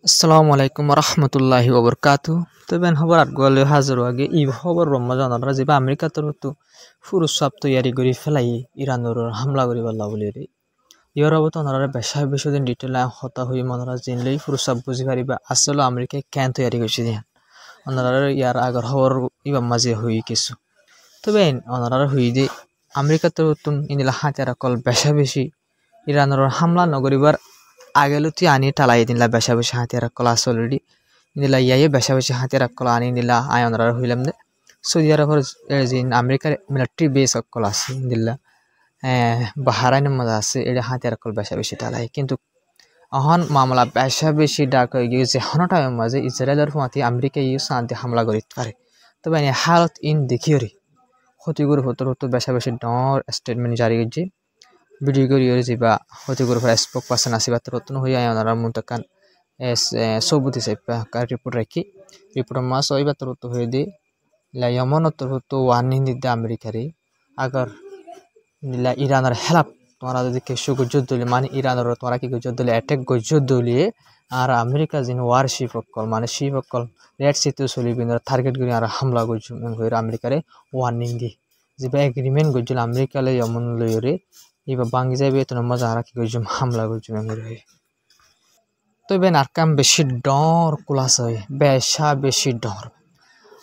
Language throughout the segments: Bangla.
আসসালামু আলাইকুম রহমতুল্লাহি ওবরকাতু তবে খবর আটগলে হাজার আগে ই খবর রমজানরা যেবা আমেরিকাতর তো ফুরুষ সাপ তৈয়ারি করে ফেলাই ইরানোর হামলা করি বললা বলি রে ইয়ার অবত ওনারা বেশা বেশি দিন ডিটেল হতা হয়ে মনরা জিনলেই ফুরুষ সাপ বুঝি পারিবা আসলে আমেরিকায় কেন তৈয়ারি করছে দিয়া ওনারা ইয়ার আগর খবর ইবা মাঝে হই কিছু তবে ওনারা হই যে আমেরিকাতর তুন ইনিলা হাতিয়ার কল বেশা বেশি ইরানোর হামলা নগরিবার আগেলতি আনি টালাই দিনলা বেশা বেশি হাতিয়ার কল আছে অলরেডি নিলা ইয়ায়ে বেশা বেশি হাতিয়ার কল আনি নিলা আয়নরা হইলাম দে সৌদি আরবের জিন আমেরিকার মিলিটারি বেস কল আছে দিল্লা বাহারাইনের মধ্যে আছে এটা হাতিয়ার কল বেশা বেশি টালাই কিন্তু অহন মামলা বেশা বেশি ডাক হয়ে গিয়েছে হন টাইমের মাঝে ইসরায়েলের ফাঁতি আমেরিকা ইউ শান্তি হামলা করিতে পারে তবে হালত ইন দেখিওরি ক্ষতিগুর হতর হতো বেশা বেশি ডর স্টেটমেন্ট জারি করছে ভিডিও করি যা ক্ষতিগুর স্পোক পার্সন আসিবা তরতন হয়ে আয়নারা মুন্তাকান সবুতি সাইপা রিপোর্ট রাখি রিপোর্ট মাস হইবা তরত হয়ে দি লাইমন তরত ওয়ার্নিং দিতে আমেরিকারে আগর নিলা ইরানের হেলাপ তোমরা যদি কেসু গুজর দলি মানে ইরানের তোমরা কি গুজর দলি অ্যাটাক গুজর দলিয়ে আর আমেরিকা যিনি ওয়ারশিপ অকল মানে শিপ অকল রেড সিতে চলিবিন টার্গেট করি আর হামলা গুজু হয়ে আমেরিকারে ওয়ার্নিং দি যেবা এগ্রিমেন্ট গুজল আমেরিকালে এমন লইরে এবার বাঙ্গি যাবে তো মজা আর কি গুজুম হামলা গুজুম হয়ে তবে নারকাম বেশি ডর কুলাস হয় বেশা বেশি ডর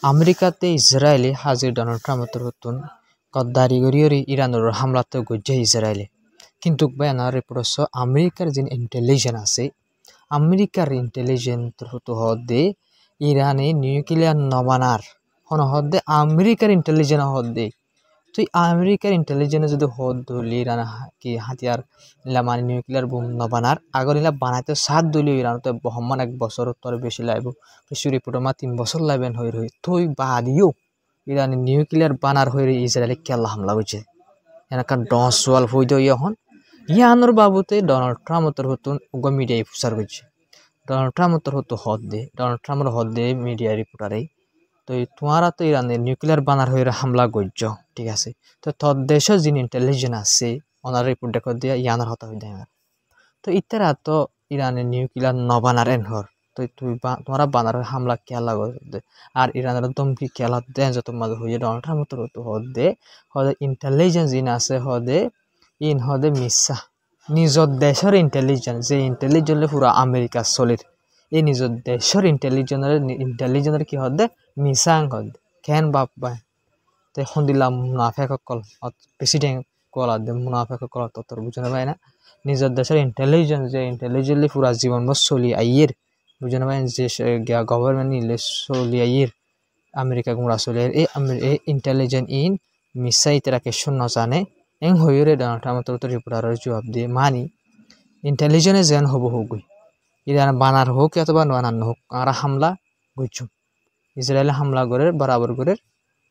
আমেরিকাতে ইসরায়েলে হাজির ডোনাল্ড ট্রাম্পের হতুন গদ্দারি গড়িয়ে ইরানের হামলাতে গজ্জে ইসরায়েলে কিন্তু বেনা রিপোর্টস আমেরিকার যে ইন্টেলিজেন্স আছে আমেরিকার ইন্টেলিজেন্স হতো হদে ইরানে নিউক্লিয়ার নবানার হন হদে আমেরিকার ইন্টেলিজেন্স হদে তো আমেরিকার ইন্টেলিজেন্স যদি হদ ধরলি ইরান কি হাতিয়ার নিলা মানে নিউক্লিয়ার বোম নবানার আগর নিলা বানাইতে 7 দলীয় ইরান তো বহমান 1 বছর তোর বেশি লাগবে কিছু রিপোর্ট মা 3 বছর লাগবেন হই রই তুই বাদিও ইরান নিউক্লিয়ার বানার হই ইসরায়েলে কেলা হামলা হইছে এনাকা 10 হই দই এখন ইয়ানোর বাবুতে ডোনাল্ড ট্রাম্প তোর হতুন উগ মিডিয়ায় প্রচার করছে ডোনাল্ড ট্রাম্প তোর হতো হদ দে ডোনাল্ড ট্রাম্পের হদ দে মিডিয়া রিপোর্টারে তো তোমারা তো ইরানের নিউক্লিয়ার বানার হয়ে হামলা গজ্জ ঠিক আছে তো তোর দেশের যিনি ইন্টেলিজেন্স আছে ওনার রিপোর্ট দেখো দিয়ে ইয়ানার হতা হয়ে দেয় তো ইতারা তো ইরানের নিউক্লিয়ার নবানার এনহর তো তোমরা বানার হামলা খেলা করতে আর ইরানের দমকি খেলা দেন যত মাঝে হয়ে ডোনাল্ড ট্রাম্প তো হদে হদে ইন্টেলিজেন্স যিনি আছে হদে ইন হদে মিশা নিজের দেশের ইন্টেলিজেন্স যে ইন্টেলিজেন্সে পুরো আমেরিকা চলির এই নিজের দেশের ইন্টেলিজেন্সের কি হদে মিসাং হদ কেন বাপ বাই তো এখন দিলাম মুনাফেক কল প্রেসিডেন্ট কলা দে মুনাফেক কল তোর বুঝতে পাই না নিজের দেশের ইন্টেলিজেন্স যে ইন্টেলিজেন্টলি পুরা জীবন চলি আইয়ের বুঝতে পাই যে গভর্নমেন্ট নিলে চলি আইয়ের আমেরিকা গুঁড়া চলি এই ইন্টেলিজেন্ট ইন মিসাই তেরা কিছু নজানে এং হইরে ডোনাল্ড ট্রাম্প তোর রিপোর্টারের জবাব দিয়ে মানি ইন্টেলিজেন্স যেন হব হগুই ইরান বানার হোক অথবা বানান হোক আর হামলা গুজু ইসরায়েল হামলা করে বরাবর করে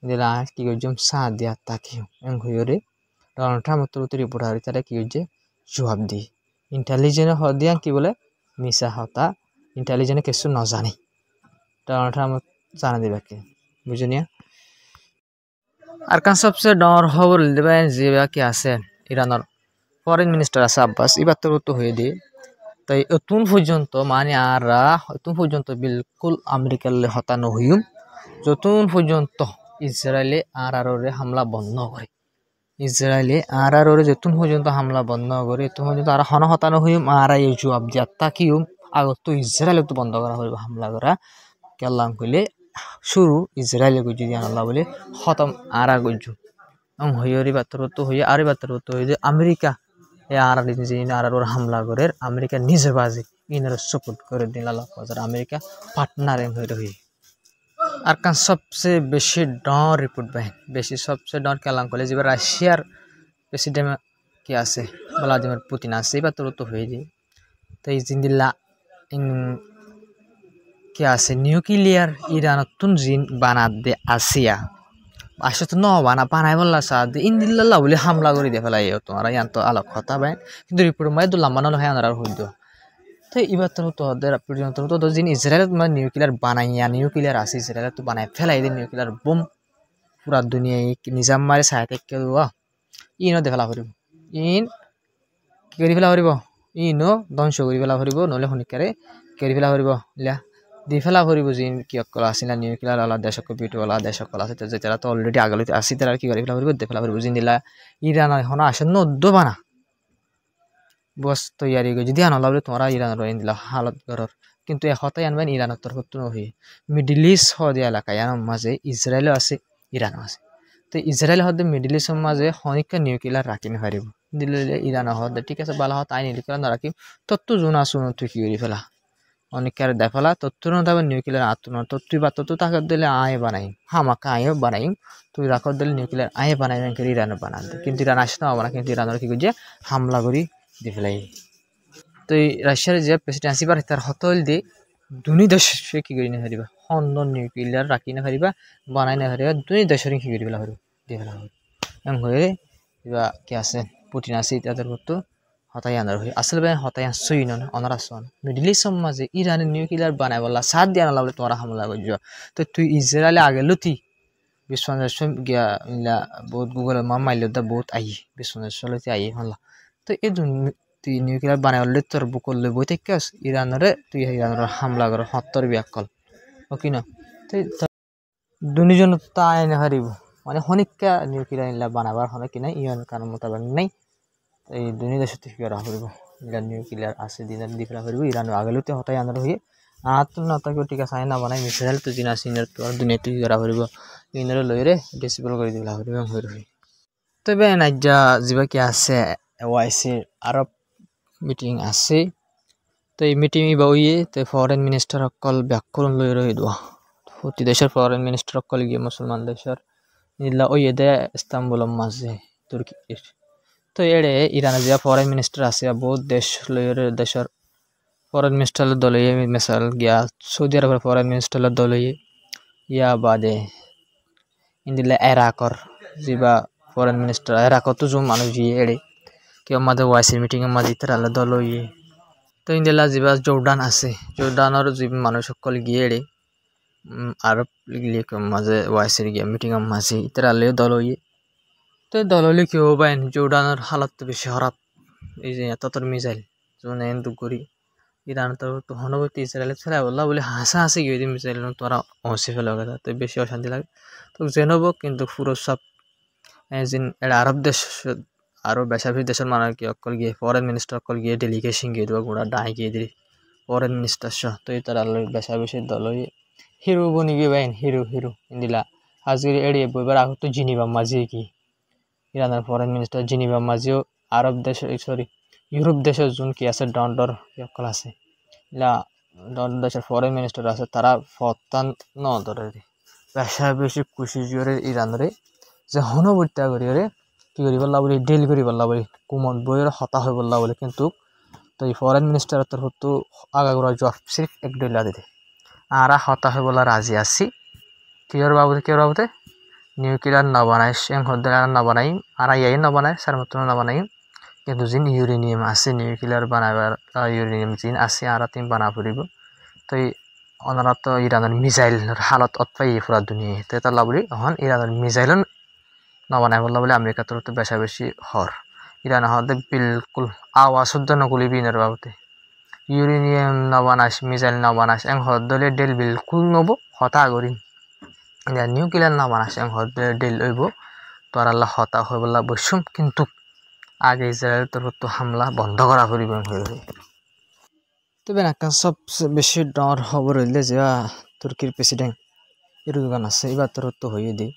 দিলা কি গজম সা দিয়া তাকিও এং হইরে ডোনাল্ড ট্রাম্প তোর রিপোর্টার তারা কি গজে জবাব দি ইন্টেলিজেন্স হদিয়া কি বলে মিসা হতা ইন্টেলিজেন্স কিছু নজানি ডোনাল্ড ট্রাম্প জানা দিবে কি বুঝনিয়া আর কান সবচেয়ে ডর খবর দেবেন যে কি আছে ইরানের ফরেন মিনিস্টার আছে আব্বাস এবার তো হয়ে দিয়ে তাই এতন পর্যন্ত মানে আর এতন পর্যন্ত বিলকুল আমেরিকার হতানো হইম যতন পর্যন্ত ইসরায়েলে আর হামলা বন্ধ করে ইসরায়েলে আর যতন পর্যন্ত হামলা বন্ধ করে এত পর্যন্ত আর হতানো হইম আর এই জবাব দিয়া তাকিম আগত তো ইসরায়েলে তো বন্ধ করা হইব হামলা করা কেলাম কইলে শুরু ইসরায়েলে গুজি দিয়া আল্লাহ বলে খতম আর গুজু হইরি বাতর তো হই আর বাতর তো হই যে আমেরিকা আর হামলা করে আমেরিকা নিজে বাজি ইনার সাপোর্ট করে দিন আল্লাহ আমেরিকা পার্টনার হয়ে রহি আর কান সবচেয়ে বেশি ডর রিপোর্ট বাহিন বেশি সবচেয়ে ডর কেলাম করলে যে রাশিয়ার প্রেসিডেন্ট কি আছে ভ্লাদিমির পুতিন আছে এবার তোর তো হয়ে যায় তো এই জিন্দিল্লা কি আছে নিউক্লিয়ার ইরান তুন জিন বানাত দে আসিয়া আসলে তো বানা বানাই বললা সাদ ইন্দিল্লা বলে হামলা করে দিয়ে ফেলাই তোমার ইয়ান তো আলাপ কথা বাই কিন্তু রিপোর্ট মাই তো লাম্বানো হয় আর হইদ তো এবার তো ওদের পর্যন্ত তো যিনি ইসরায়েল মানে নিউক্লিয়ার বানাইয়া নিউক্লিয়ার আছে ইসরায়েল তো বানাই ফেলাই দিয়ে নিউক্লিয়ার বোম পুরা দুনিয়ায় নিজাম মারে চাই থাকে ইনো দেখালা ফুরিব ইন কি করে ফেলা ফুরিব ইনো ধ্বংস করে ফেলা ফুরিব নহলে শনিকারে কৰি ফেলা কৰিব ইলা দি ফেলা কৰিব যি কি অকল আছিল নিউক্লিয়াৰ ওলা দেশক কম্পিউটাৰ ওলা দেশক ওলা আছে যেটা তো অলরেডি আগলৈ আছে তারা কি কৰি ফেলা কৰিব দে ফেলা কৰিব জিন্দিলা ইরান এখন আসে নদ্দ বানা বস তৈয়ারি করে যদি আনলাবলে তোমরা ইরান রইন দিলা হালত গরর কিন্তু এখতাই আনবেন ইরানের তরফত নহি মিডল ইস্ট হদিয়া এলাকা ইয়ার মাঝে ইসরায়েলও আছে ইরানও আছে তো ইসরায়েল হদে মিডল ইস্টের মাঝে হনিকা নিউক্লিয়ার রাখি পারিব দিলে ইরান হদে ঠিক আছে বালা হত আই নিউক্লিয়ার না রাখি তত্ত্ব জোন আসুন তুই কি করি ফেলা অনেকের দেফালা তত্ত্ব তবে নিউক্লিয়ার আত্ম তত্ত্বই বা তত্ত্ব তাকে দিলে আয় বানাই হামাকা আয়ও বানাই তুই রাখ দিলে নিউক্লিয়ার আয় বানাই ইরানও বানান কিন্তু ইরান আসে না বানা কিন্তু ইরানের কি করছে হামলা করি দি ফেলাই তো এই রাশিয়ার যে প্রেসিডেন্সি বার তার হতল দি দুনি দেশ কি করি না পারিবা হন্দ নিউক্লিয়ার রাখি না পারিবা বানাই না পারিবা দুনি দেশের কি করি ফেলা পারিব দি ফেলা পারিব এম হয়ে কিবা কি আছে পুটিন আছে তাদের মতো হতাই আনার হয়ে আসলে ভাই হতাই আসছই না অনার আসছ না মিডল ইস্ট মাঝে ইরানের নিউক্লিয়ার বানাই বললা সাত দিয়ে আনা লাগলে তোমরা হামলা করছ তো তুই ইসরায়েলে আগে লুতি বিশ্বনাথ গিয়া ইলা বহুত গুগল মাইল বহুত আই বিশ্বনাথ লতি আই হল্লা তো এই তুই নিউক্লিয়ার বানাই হলে তোর বুকল লই বই থেকে ইরানরে তুই ইরানের হামলা কর হত্তর বিয়াকল ওকে না দুনিজন তা আইনে হারিব মানে হনিকা নিউক্লিয়ার ইলা বানাবার হনে কিনা ইরান কারণ মোতাবেক নাই এই দুনি দেশে থেকে করা হইব ইরান নিউক্লিয়ার আছে দিনের দি ফেলা হইব ইরান আগেলতে হতাই আনার হয়ে না তাকে ঠিক আছে না বানাই মিসাইল তো দিন আছে ইনার তো দুনিয়াতে কি করা হইব ইনারে লইরে ডিসেবল করে দিলা হইব হই তবে নাইজা যিবা কি আছে ওআইসি আরব মিটিং আছে তো এই মিটিং ইবা ওয়ে তো ফরেন মিনিস্টার অকল ব্যাকরণ লই রই দোয়া প্রতি দেশের ফরেন মিনিস্টার অকল গিয়ে মুসলমান দেশের ইল্লা ওয়ে দে ইস্তাম্বুল মাঝে তুর্কি তো এড়ে ইরানে যে ফরেন মিনিস্টার আছে বহুত দেশ লইর দেশের ফরেন মিনিস্টার দলে মিসাল গিয়া সৌদি আরবের ফরেন মিনিস্টার দলে ইয়া বাদে ইন্দিলা ইরাকর যিবা ফরেন মিনিস্টার ইরাকত তো জুম মানুষ জিয়ে এড়ে কেউ মাঝে ওয়াইসি মিটিং এর মাঝে তার আলাদা দল ইয়ে তো ইন্দিলা যিবা জর্ডান আছে জর্ডানের যে মানুষ সকল গিয়ে এড়ে আরব লিগ মাঝে ওয়াইসির গিয়া মিটিং এর মাঝে তার আলাদা দল ইয়ে তো দল হলে কেউ বাইন জর্ডানের হালত তো বেশি খারাপ এই যে এতর মিসাইল জোনে দুগুরি ইরান তো হনবতী ইসরায়েল ছেড়া বললা বলে হাসা হাসি গিয়ে মিসাইল তোরা হসি ফেলা কথা তো বেশি অশান্তি লাগে তো জেনব কিন্তু পুরো সব যেন এটা আরব দেশ আরো বেসাফি দেশের মানুষ কি অকল গিয়ে ফরেন মিনিস্টার অকল গিয়ে ডেলিগেশন গিয়ে দেওয়া গোড়া ডাই গিয়ে দিই ফরেন মিনিস্টার সহ তো এই তারা বেসাফি দল হিরো বনি গিয়ে বাইন হিরো ইন্দিলা আজকে এড়িয়ে বইবার আগে তো জিনিবা মাঝে কি ইরানের ফরেন মিনিস্টার জিনিবা মাঝেও আরব দেশের সরি ইউরোপ দেশের যোন কি আছে ডন্ডর অকল আছে ইলা ডন্ডর দেশের ফরেন মিনিস্টার আছে তারা ফতান ন ধরে বেশি খুশি জোরে ইরানরে যে হনবত্যা করিরে কি করি বললা বলি ডিল করি বললা বলি কুমন বইয়ের হতা হয়ে বললা বলি কিন্তু তো এই ফরেন মিনিস্টার তরফ আগাগোড়া জব সির্ফ এক ডলা দিতে আর হতা হয়ে বলা রাজি আছি কিয়র বাবুতে নিউক্লিয়ার না বানাই না বানাই আর ইয়াই না বানাই সার মতো না বানাই কিন্তু জিন ইউরেনিয়াম আছে নিউক্লিয়ার বানাবার ইউরেনিয়াম জিন আছে আর তিন বানা ফুরিব তো ওনারা তো ইরানের মিসাইলের হালত অতপাই পুরা দুনিয়া তো তার বলি এখন ইরানের মিসাইল না বানাই বললা বলে আমেরিকা তো বেশি হর ইরান হতে বিলকুল আওয়াজ শুদ্ধ নকলি বিনের বাবুতে ইউরেনিয়াম না বানাস মিসাইল না বানাস হদলে ডেল বিলকুল নব হতা করিম নিউক্লিয়ার না বানাস হদলে ডেল হইব তো আর আল্লাহ হতা হয়ে বললা বসুম কিন্তু আগে ইসরায়েল তো হামলা বন্ধ করা করিব তবে একটা সবচেয়ে বেশি ডর খবর হইলে যে তুর্কির প্রেসিডেন্ট এরদোগান আছে এবার তো হয়ে দিই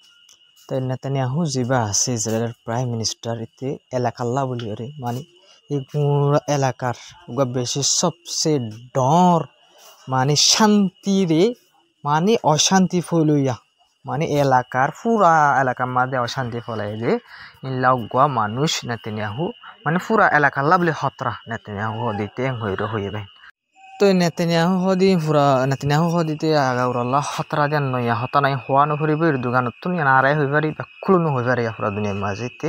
তাই নেতানিয়াহু যিবা আছে ইসরায়েলের প্রাইম মিনিস্টার এতে এলাকাল্লা বলি আরে মানে এই পুরো এলাকার বেশি সবচেয়ে ডর মানে শান্তিরে মানে অশান্তি ফলইয়া মানে এলাকার পুরা এলাকার মাঝে অশান্তি ফলাই যে ইল্লাগুয়া মানুষ নেতানিয়াহু মানে পুরা এলাকাল্লা বলে হতরা নেতানিয়াহু দিতে হয়ে যায় তো নেতানিয়াহু হদি পুরা নেতানিয়াহু হদিতে আগাউরাল্লাহ হতরা দেন নইয়া হতা নাই হওয়া নফরিব দোকানত তুমি নারাই হয়ে পারি খুলনো হয়ে পারি পুরা দুনিয়ার মাঝেতে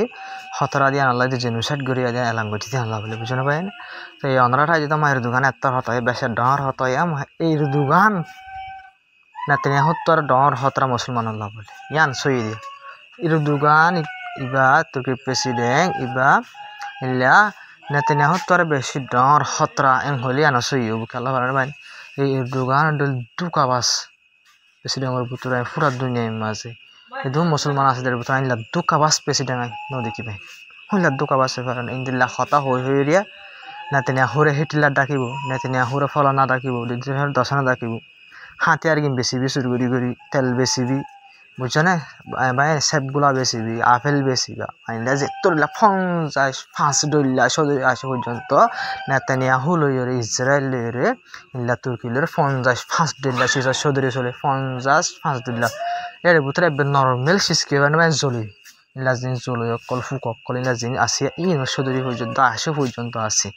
হতরা দিয়ে আল্লাহ দিয়ে জেনুসাইড করিয়া দেয় এলাঙ্গটিতে আল্লাহ বলে বুঝে পাই না তো এই অনরাটা যদি মায়ের দোকানে এত হতায় বেশি ডর হতায় এই দোকান নেতানিয়াহু তো আর ডর হতরা মুসলমান আল্লাহ বলে ইয়ান সই দিয়ে এর দোকান ইবা তুর্কির প্রেসিডেন্ট ইবা ইল্লা নেতানিয়াহু তো আর বেশি ডর হতরা হলে আনা সই বুকে আল্লাহ ভাই এই এরদোগান দুকাবাস প্রেসিডেন্টের ভিতরে পুরা দুনিয়ার মাঝে এদু মুসলমান আছে দের ভিতরে আইলা দুকাবাস প্রেসিডেন্ট ন দেখি ভাই হইলা দুকাবাস ফারান ইন্দিল্লা হতা হই রিয়া নেতানিয়াহুরে হিটলার ডাকিব নেতানিয়াহুরে ফলানা ডাকিব দশানা ডাকিব হাতিয়ার কিন বেচিবি চুরি কৰি তেল বেচিবি বুঝছ না ভাই সেপগুলা বেচিবি আপেল বেচিবা আইলা যে তোরলা ফাঁস ডইলা সদরি আসে পর্যন্ত নেতানিয়াহু লইরে ইসরায়েল লইরে ইল্লা তুর্কি লইরে ৫০ ডইলা সিজা সদরি চলে ৫০ ডইলা এর ভিতরে নরমাল সিসকে মানে জ্বলি ইলা জিন জ্বলি অকল ফুক অকল ইলা জিন আছে ই সদরি পর্যন্ত আসে পর্যন্ত আছে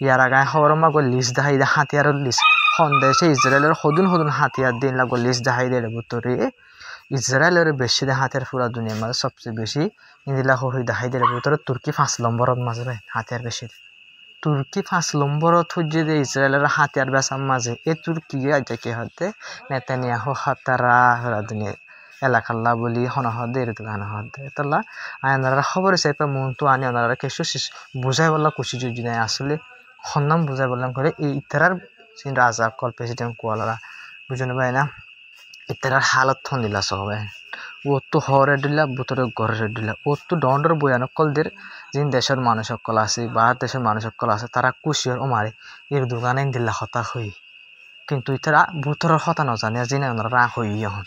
ইয়ার আগে খবর মাগো লিস্ট দেখাই দে হাতিয়ারের লিস্ট সন্দেশে ইসরায়েলের সদুন হাতিয়ার দিন লাগো লিস্ট দেখাই দেয় ভিতরে ইসরায়েলের বেশি হাতিয়ার পুরা দুনিয়ার মাঝে সবচেয়ে বেশি ইন্দিলা হই দেখাই দেয় ভিতরে তুর্কি ৫ নম্বরত মাঝে ভাই হাতিয়ার বেশি তুর্কি ৫ নম্বরত হচ্ছে যে ইসরায়েলের হাতিয়ার বেচার মাঝে এই তুর্কি আইটা কি হতে নেতানিয়াহু হাতারা পুরা দুনিয়া এলাকাল্লা বলি হনা হদ এর দোকান হদ তাল্লা আয়নারা খবর হিসেবে মন তো আনি ওনারা কিছু বুঝাই বললা কুচি যদি নাই আসলে সন্নাম বুঝাই বললাম করে এই ইতারার রাজা কল প্রেসিডেন্ট কোয়ালারা বুঝুন ভাই না ইতারার হালত থন দিলা সবাই ও তো হরে দিলা বুতরে ঘরে দিলা ও তো দণ্ডর বয়ান কলদের যিন দেশের মানুষ সকল আছে বা দেশের মানুষ সকল আছে তারা কুশিয়র ও মারে এর দোকানে দিলা হতা হই কিন্তু ইতারা বুতরের হতা নজানে যিনি ওনারা রাগ হই এখন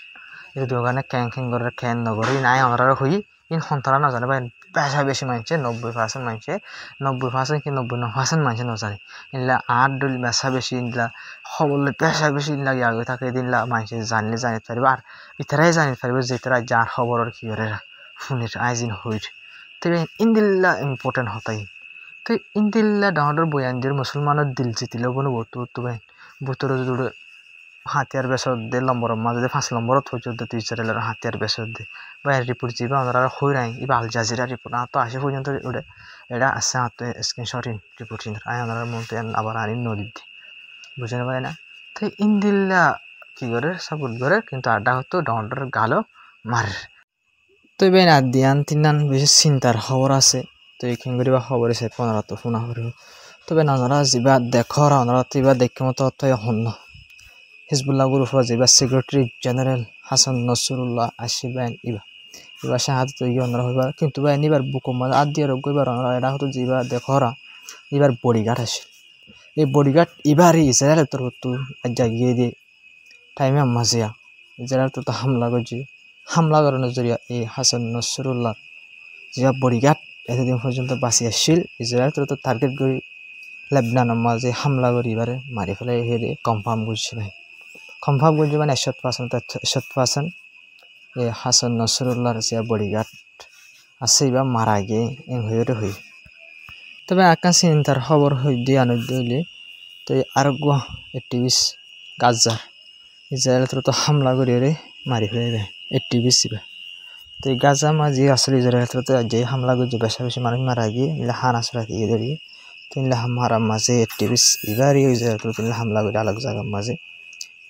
এই দোকানে ক্যাং করে ক্যান নগরী নাই ওনারা হই ইন সন্তারা নজানে ভাই পেশা বেশি মানছে ৯০% মানছে ৯০% কি ৯৯% মানছে নজানে ইনলা ৮ ডল পেশা বেশি ইনলা খবরলে পেশা বেশি ইনলা আগে থাকে দিনলা মানছে জানলে জানিতে পারিব আর ইতারাই জানিতে পারিব যে তারা যার খবরের কি করে শুনির আইজিন হইর তবে ইনদিল্লা ইম্পর্টেন্ট হতাই তো ইনদিল্লা ডাউডর বয়ানদের মুসলমানের দিল জিতিলেও কোনো বস্তু ভাই বুতরে জুড়ে হাতিয়ার বেসর দে নম্বর মাঝে ৫ নম্বরত পর্যন্ত ইসরায়েলের হাতিয়ার বেসর দে বা রিপোর্ট যাবা ওনারা হই নাই ইবা আল জাজিরা রিপোর্ট তো আসে পর্যন্ত এটা আছে হাতে স্ক্রিনশট রিপোর্ট আই ওনারা মনতে আবার আনি নদীত বুঝে না পারে না তো ইন্দিল্লা কি করে সাপোর্ট করে কিন্তু আড্ডা হতো ডাউন্ডার গালো মারে তো বেন আদিয়ান তিনান বেশি চিন্তার খবর আছে তো এইখান করিবা খবর আছে ১৫ তো ফোনা করিব তবে ওনারা যা দেখর ওনারা তিবা দেখে মতো অত হন্য হিজবুল্লাহ গ্রুপ যেবা সেক্রেটারি জেনারেল হাসান নসরুল্লাহ আসিবেন এবার শাহাদত ওনারা হইবার কিন্তু বা এবার বুকুম আদিয়ার গইবার ওনারা এটা হতো যেবা দেখরা এবার বডিগার্ড আসে এই বডিগার্ড এবারই ইসরায়েলের তরফ জাগিয়ে দিয়ে টাইমে মাঝিয়া ইসরায়েল তো হামলা করছে হামলা করানোর জরিয়া এই হাসান নসরুল্লাহ যা বডিগার্ড এতদিন পর্যন্ত বাঁচি আসছিল ইসরায়েল তো টার্গেট করে লেবনানের মাঝে হামলা করে এবারে মারি ফেলে হেরে কনফার্ম করছে ভাই কনফার্ম করছে মানে ১০০% এই হাসান নসরুল্লাহর যে বডিগার্ড আছে এবার মারা গিয়ে হয়ে হই তবে আকাশ চিন্তার খবর হই দিয়ে আনো দিলে তো আরোগ্য একটিভিস গাজার ইসরায়েল তো হামলা করে মারি ফেলে একটিভিস তো এই গাজা মাঝে আসলে ইসরায়েল তো যে হামলা করছে বেশি মানুষ মারা গিয়ে হান আসরা দিয়ে দাঁড়িয়ে তিনলা হামারা মাঝে একটিভিস এবারই ইসরায়েল তো হামলা করে আলাদা জায়গার মাঝে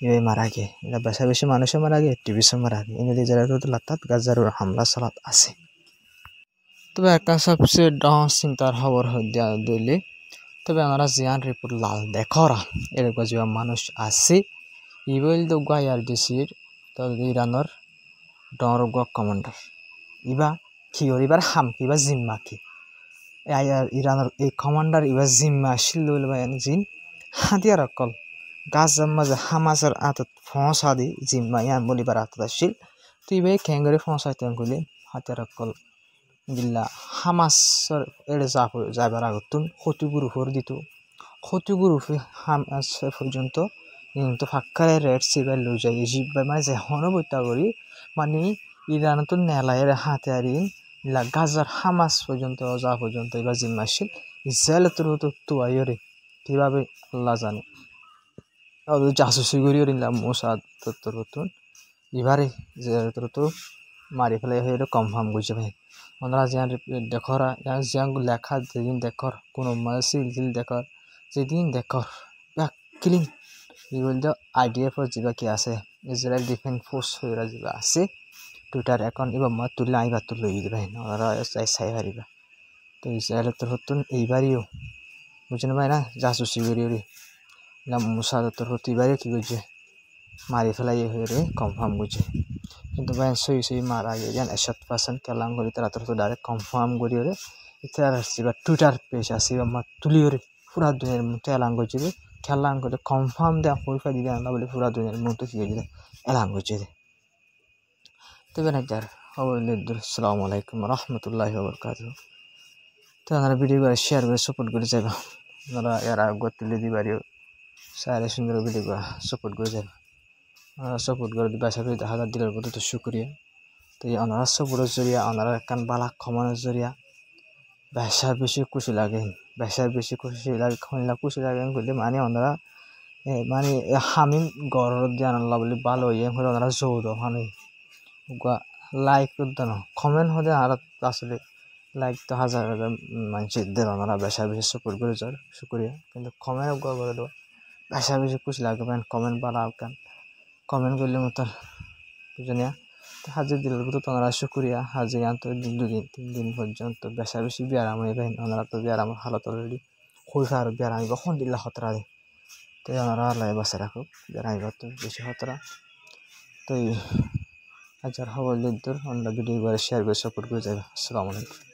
এবার মারা গিয়ে এটা বেশি মানুষও মারা গিয়ে একটিভিসও মারা গিয়ে এনে ইসরায়েল তো লাতাত গাজার হামলা চালাত আছে তবে একটা সবচেয়ে ডাউন চিন্তার খবর হইয়া দইলে তবে আমরা জিয়ান রিপোর্ট লাল দেখরা এরকম যে মানুষ আছে ইবল তো IRGCর তো ইরানের ডরগ কমান্ডার ইবা কি এবার হাম কিবা জিম্মা কি ইরানের এই কমান্ডার ইবা জিম্মা আসিল জিন হাতিয়ার অকল গাজার মাঝে হামাসের আতত ফসা দি জিম্মা ইয়ান বলিবার আতত আসিল তো ইবাই খেঙ্গরে ফসাইতে গেলে হাতিয়ার অকল দিল্লা হামাসের এড়ে যাবার আগতুন ক্ষতিগুরুফর দিত ক্ষতিগুরুফে হামাস পর্যন্ত কিন্তু ফাক্কারে রেড সিবাই লই যায় ইজিপ্ট মানে যে হনবত্যা করি মানে ইরান তো নেলায়ের হাতে আরিন গাজার হামাস পর্যন্ত যা পর্যন্ত এবার জিম্মা আসছিল ইসরায়েল তো আইরে কিভাবে আল্লাহ জানে জাসুসি করিও নিলাম মোসাদ তত্তরতুন এবারে যে তো মারি ফেলে হয়ে কনফার্ম করছে ভাই ওনারা জিয়ান দেখরা জিয়ান লেখা যেদিন দেখর কোনো মানে সিল দেখর যেদিন দেখর ক্লিন এগুলো তো IDF যা কি আছে ইসরায়েল ডিফেন্স ফোর্স হয়ে যা আছে টুইটার অ্যাকাউন্ট এবার মা তুললে আইবার তুলে ভাই ওনারা চাই পারিবা তো ইসরায়েলের তরফ এইবারইও বুঝলেন ভাই না জাসুসি করি মুসাদ তোর প্রতিবারে কি করছে মারি ফেলাই হয়ে কনফার্ম করছে কিন্তু ভাই সই মারা গিয়ে যেন 100% কেলাম করি তারা তোর তো ডাইরেক্ট কনফার্ম করি ওরে ইতার আসছি বা টুইটার পেজ আসি বা তুলি ওরে পুরা দুনিয়ার মতো এলান করছে রে খেলাম করে কনফার্ম দেওয়া পরীক্ষা দিতে আনলা বলে পুরা দুনিয়ার মতো কি হয়েছে এলান করছে রে তবে না যার খবর লিদুর আসসালামু আলাইকুম রহমতুল্লাহি ওয়া বারাকাতুহু তো আপনারা ভিডিও করে শেয়ার করে সাপোর্ট করে যাবেন আপনারা এর আগে তুলে দিবারিও সারা সুন্দর ভিডিও করে সাপোর্ট করে যাবেন সাপোর্ট করে বাসা করে হাজার দিলের প্রতি তো শুক্রিয়া তো এই অনারা সাপোর্টের জরিয়া অনারা একখান বালা ক্ষমানোর জরিয়া বেশা বেশি খুশি লাগে বেশা বেশি খুশি লাগে খনিলা খুশি লাগে বলে মানে ওনারা মানে হামিম গড় দিয়ে আনলা বলে ভালো ইয়ে করে ওনারা জৌদ মানে লাইক করতে না কমেন্ট হতে আর আসলে লাইক তো হাজার হাজার মানুষের দেন ওনারা বেশা বেশি সাপোর্ট করে যার শুক্রিয়া কিন্তু কমেন্ট করে দেবো বেশা বেশি খুশি লাগবে কমেন্ট বালা কান কমেন্ট করলে মতো বুঝনিয়া হাজির দিলের তো তোমরা শুক্রিয়া হাজির আনতো 2 দিন 3 দিন পর্যন্ত বেশা বেশি বিয়ারাম হয়ে ওনারা তো বিয়ারাম হালত অলরেডি খুলফা আর বিয়ারাম কখন দিল্লা খতরা দে তো ওনারা আল্লাহ বাসা রাখুক বিয়ারাম তো বেশি খতরা তো হাজার খবর লিদুর আমরা ভিডিও করে শেয়ার করে সাপোর্ট করে যাবে আসসালামু আলাইকুম